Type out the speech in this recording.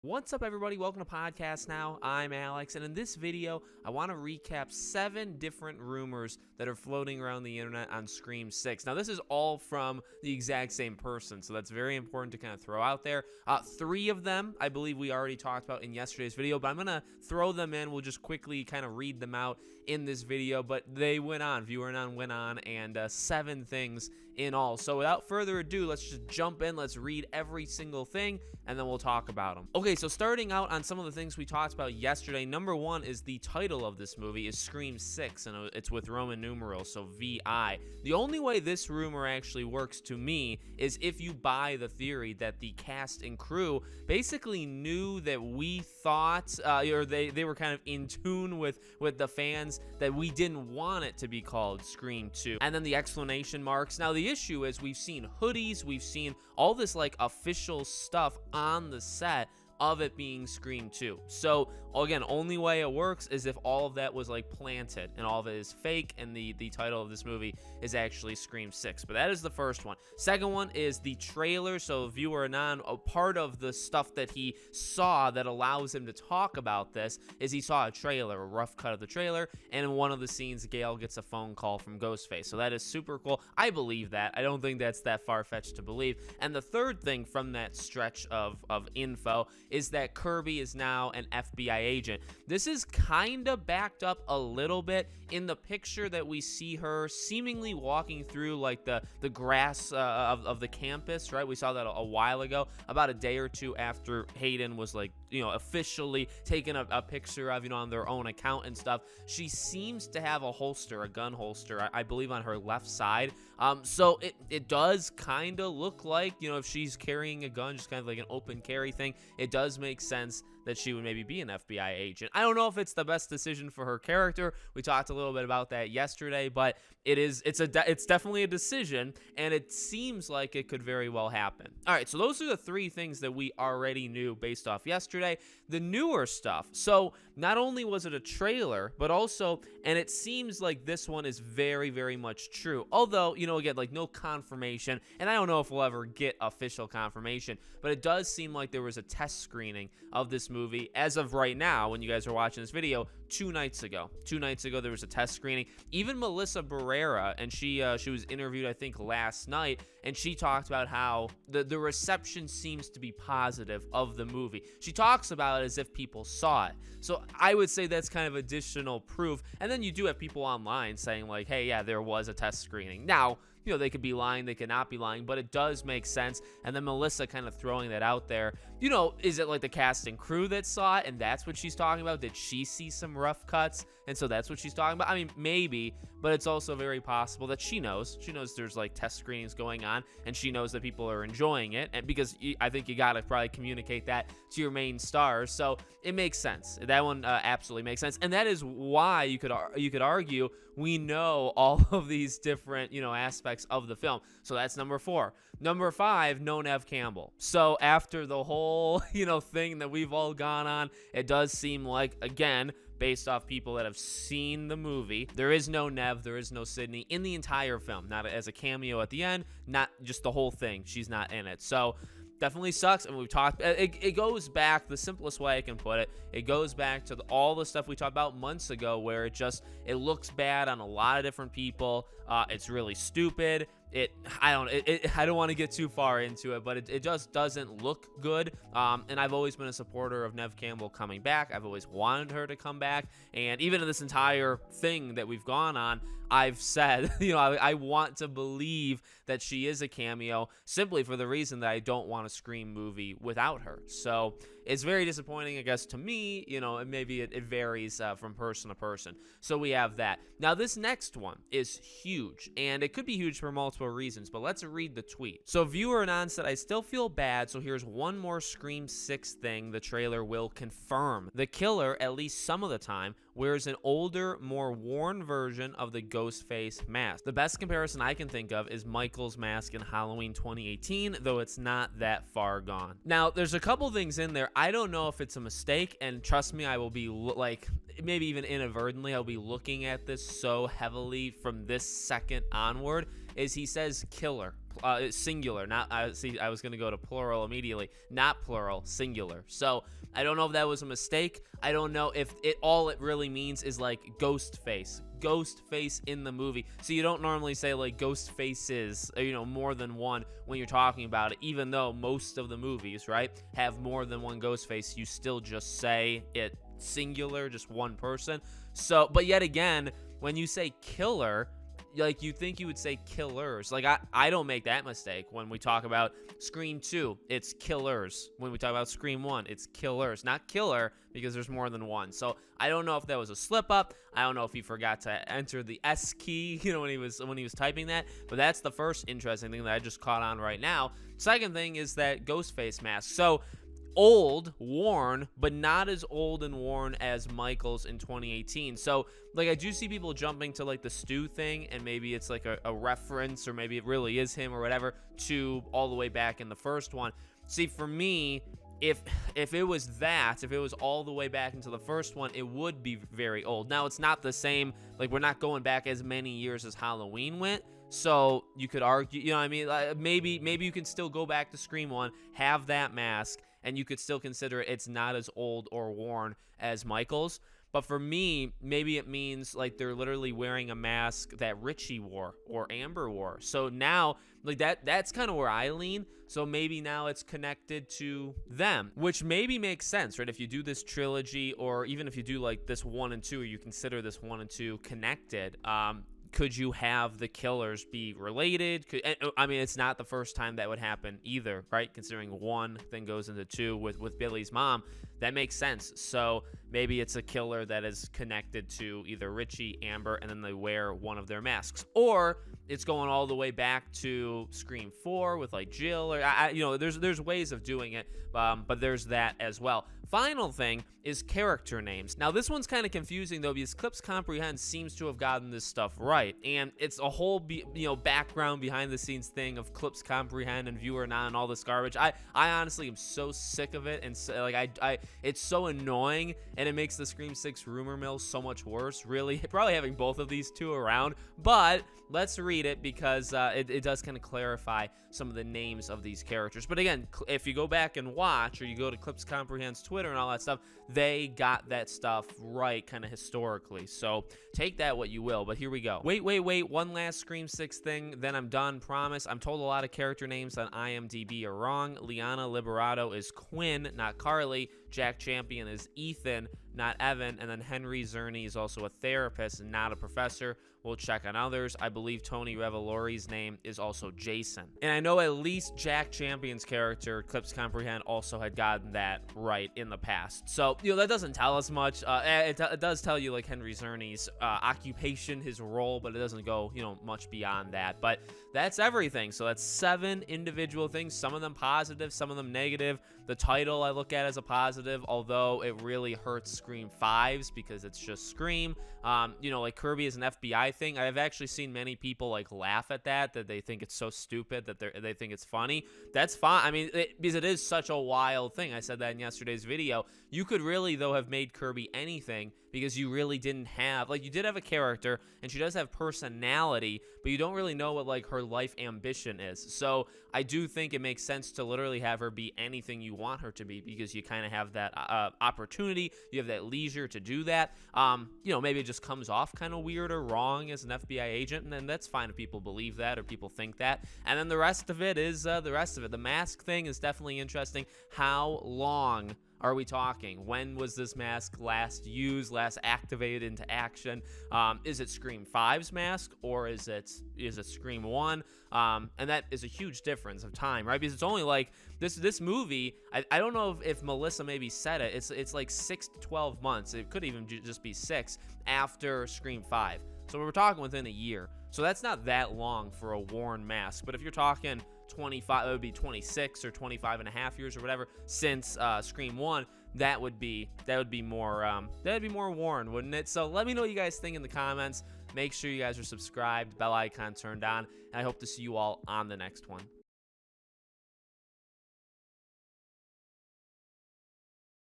What's up, everybody? Welcome to Podcast Now. I'm Alex, and in this video, I want to recap 7 different rumors that are floating around the internet on Scream 6. Now, this is all from the exact same person, so that's very important to kind of throw out there. 3 of them, I believe we already talked about in yesterday's video, but I'm going to throw them in. We'll just quickly kind of read them out in this video, but they went on, went on, and 7 things in all. So without further ado, let's just jump in. Let's read every single thing, and then we'll talk about them. Okay, so starting out on some of the things we talked about yesterday, number 1 is the title of this movie is Scream 6, and it's with Roman numerals, so VI. The only way this rumor actually works to me is if you buy the theory that the cast and crew basically knew that we thought, or they were kind of in tune with the fans, that we didn't want it to be called Scream 2. And then the exclamation marks. Now, the issue is we've seen hoodies, we've seen all this like official stuff on the set of it being Scream 2. So again, only way it works is if all of that was like planted and all of it is fake and the title of this movie is actually Scream 6. But that is the first one. Second one is the trailer. So viewer anon, a part of the stuff that he saw that allows him to talk about this is he saw a trailer, a rough cut of the trailer, and in one of the scenes Gail gets a phone call from Ghostface. So that is super cool. I believe that. I don't think that's that far-fetched to believe. And the third thing from that stretch of info is that Kirby is now an FBI agent. This is kind of backed up a little bit in the picture that we see her seemingly walking through like the grass of the campus, right? We saw that a while ago, about a day or two after Hayden was like, officially taken a picture of, on their own account and stuff. She seems to have a holster, a gun holster, I believe on her left side. So it does kind of look like, if she's carrying a gun, just kind of like an open carry thing, it does make sense that she would maybe be an FBI agent. I don't know if it's the best decision for her character. We talked a little bit about that yesterday, but it's definitely a decision, and it seems like it could very well happen. All right, so those are the 3 things that we already knew based off yesterday. The newer stuff. So not only was it a trailer, but also, and it seems like this one is very, very much true. Although, again, like no confirmation, and I don't know if we'll ever get official confirmation, but it does seem like there was a test screening of this movie as of right now when you guys are watching this video 2 nights ago. 2 nights ago, there was a test screening. Even Melissa Barrera, and she was interviewed, I think, last night, and she talked about how the reception seems to be positive of the movie. She talks about it as if people saw it. So I would say that's kind of additional proof. And then you do have people online saying like, hey, yeah, there was a test screening. Now, they could be lying, they could not be lying, but it does make sense. And then Melissa kind of throwing that out there, is it like the cast and crew that saw it and that's what she's talking about? Did she see some rough cuts and so that's what she's talking about? I mean, maybe, but it's also very possible that she knows there's like test screenings going on and she knows that people are enjoying it, and because I think you gotta probably communicate that to your main stars. So it makes sense. That one absolutely makes sense, and that is why you could argue we know all of these different aspects of the film. So that's number 4. Number 5, no Neve Campbell. So after the whole thing that we've all gone on, it does seem like, again, based off people that have seen the movie, there is no Neve, there is no Sydney in the entire film, not as a cameo at the end, not just the whole thing. She's not in it. So definitely sucks, and we've talked, it goes back, the simplest way I can put it goes back to all the stuff we talked about months ago where it looks bad on a lot of different people. It's really stupid. I don't want to get too far into it, but it just doesn't look good. And I've always been a supporter of Neve Campbell coming back. I've always wanted her to come back. And even in this entire thing that we've gone on, I've said, I want to believe that she is a cameo simply for the reason that I don't want a Scream movie without her. So it's very disappointing, I guess, to me, and maybe it varies from person to person. So we have that. Now, this next one is huge, and it could be huge for multiple reasons, but let's read the tweet. So viewer anon said, I still feel bad, so here's one more Scream 6 thing the trailer will confirm. The killer, at least some of the time, wears an older, more worn version of the Ghostface mask. The best comparison I can think of is Michael's mask in Halloween 2018, though it's not that far gone. Now, there's a couple things in there. I don't know if it's a mistake, and trust me, I will be maybe even inadvertently, I'll be looking at this so heavily from this second onward, is he says killer. Singular, not see. I was gonna go to plural immediately, not plural, singular. So I don't know if that was a mistake. I don't know if all it really means is like Ghostface in the movie. So you don't normally say like ghost faces, more than one when you're talking about it. Even though most of the movies, right, have more than one ghost face, you still just say it singular, just one person. So, but yet again, when you say killer, like you think you would say killers. Like I don't make that mistake when we talk about Scream 2, it's killers. When we talk about Scream 1, it's killers, not killer, because there's more than one. So I don't know if that was a slip up. I don't know if he forgot to enter the S key, when he was typing that. But that's the first interesting thing that I just caught on right now. Second thing is that Ghostface mask. So old, worn, but not as old and worn as Michael's in 2018. So like I do see people jumping to like the Stu thing, and maybe it's like a reference, or maybe it really is him or whatever, to all the way back in the first one. See, for me, if it was that, if it was all the way back into the first one, it would be very old. Now it's not the same, like we're not going back as many years as Halloween went. So you could argue, what I mean, maybe you can still go back to Scream 1, have that mask, and you could still consider it's not as old or worn as Michael's. But for me, maybe it means like they're literally wearing a mask that Richie wore or Amber wore. So now, like that's kind of where I lean. So maybe now it's connected to them, which maybe makes sense, right? If you do this trilogy, or even if you do like this 1 and 2, or you consider this 1 and 2 connected, could you have the killers be related? I mean, it's not the first time that would happen either, right? Considering 1 then goes into 2 with Billy's mom. That makes sense. So maybe it's a killer that is connected to either Richie, Amber, and then they wear one of their masks. Or it's going all the way back to Scream 4 with like Jill, or there's ways of doing it, but there's that as well. Final thing is character names. Now this one's kind of confusing though, because Clips Comprehend seems to have gotten this stuff right, and it's a whole background behind the scenes thing of Clips Comprehend and Viewer Not and all this garbage. I honestly am so sick of it, and so, like it's so annoying, and it makes the Scream 6 rumor mill so much worse, really. Probably having both of these two around, but let's read it, because it does kind of clarify some of the names of these characters. But again, if you go back and watch, or you go to Clips Comprehend's Twitter and all that stuff, they got that stuff right kind of historically. So take that what you will, but here we go. Wait. One last Scream 6 thing, then I'm done, promise. I'm told a lot of character names on IMDb are wrong. Liana Liberato is Quinn, not Carly. Jack Champion is Ethan, not Evan. And then Henry Zerny is also a therapist and not a professor. We'll check on others. I believe Tony Revolori's name is also Jason. And I know at least Jack Champion's character, Clips Comprehend, also had gotten that right in the past. So, that doesn't tell us much. It does tell you, like, Henry Zerny's occupation, his role, but it doesn't go, much beyond that. But that's everything. So that's 7 individual things, some of them positive, some of them negative. The title I look at as a positive, although it really hurts Scream 5's because it's just Scream. Like Kirby is an FBI thing. I've actually seen many people like laugh at that they think it's so stupid that they think it's funny. That's fine. I mean, because it is such a wild thing. I said that in yesterday's video. You could really, though, have made Kirby anything, because you really didn't have, like, you did have a character, and she does have personality, but you don't really know what, like, her life ambition is. So I do think it makes sense to literally have her be anything you want her to be, because you kind of have that opportunity, you have that leisure to do that. Maybe it just comes off kind of weird or wrong as an FBI agent, and then that's fine if people believe that or people think that. And then the rest of it is the rest of it. The mask thing is definitely interesting. How long are we talking? When was this mask last used, last activated into action? Is it Scream 5's mask, or is it Scream 1? And that is a huge difference of time, right? Because it's only like this movie. I don't know if Melissa maybe said it. It's like 6 to 12 months. It could even just be 6 after Scream 5. So we're talking within a year. So that's not that long for a worn mask. But if you're talking 25, it would be 26 or 25 and a half years or whatever since Scream 1. That would be more worn, wouldn't it? So let me know what you guys think in the comments. Make sure you guys are subscribed, bell icon turned on, and I hope to see you all on the next one.